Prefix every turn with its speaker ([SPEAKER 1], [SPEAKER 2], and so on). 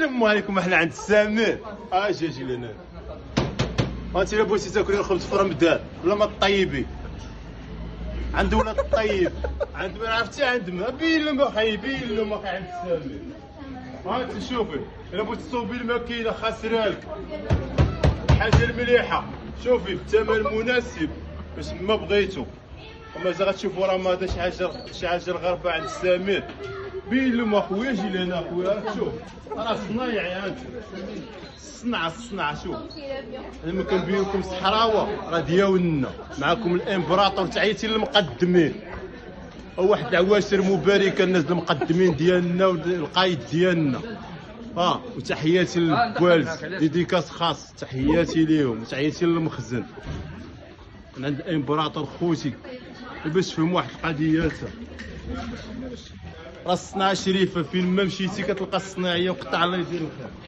[SPEAKER 1] السلام عليكم. احنا عند السامر. جي لنا. انت الا بغيتي تاكلي الخبز في رمضان ولا ما طيبي عند ولاد الطيب عند ما عرفتي عند ما بين لهم اخي بين لهم اخي عند السامر. انت شوفي الا بغيتي تصوبي الماكينه خاسره لك الحاجه المليحه، شوفي بالثمن المناسب باش ما بغيتو. اما اذا غتشوفوا رمضان شي حاجه الغربه عند السامر بين لهم اخويا. جي لهنا اخويا شوف راه صنايعي. انت الصنعه شوف لما كنبين لكم الصحراوه راه ديالنا. معكم الامبراطور تعيتي للمقدمين واحد العواشر مباركه الناس المقدمين ديالنا والقايد ديالنا. وتحياتي للبوالز ديديكاس خاص، تحياتي ليهم وتحياتي للمخزن من عند الامبراطور خوتي باش تفهم واحد القضيه. راه الصناعه شريفه، فين ما مشيتي كتلقى الصناعيه وقطع الله يدير الخير.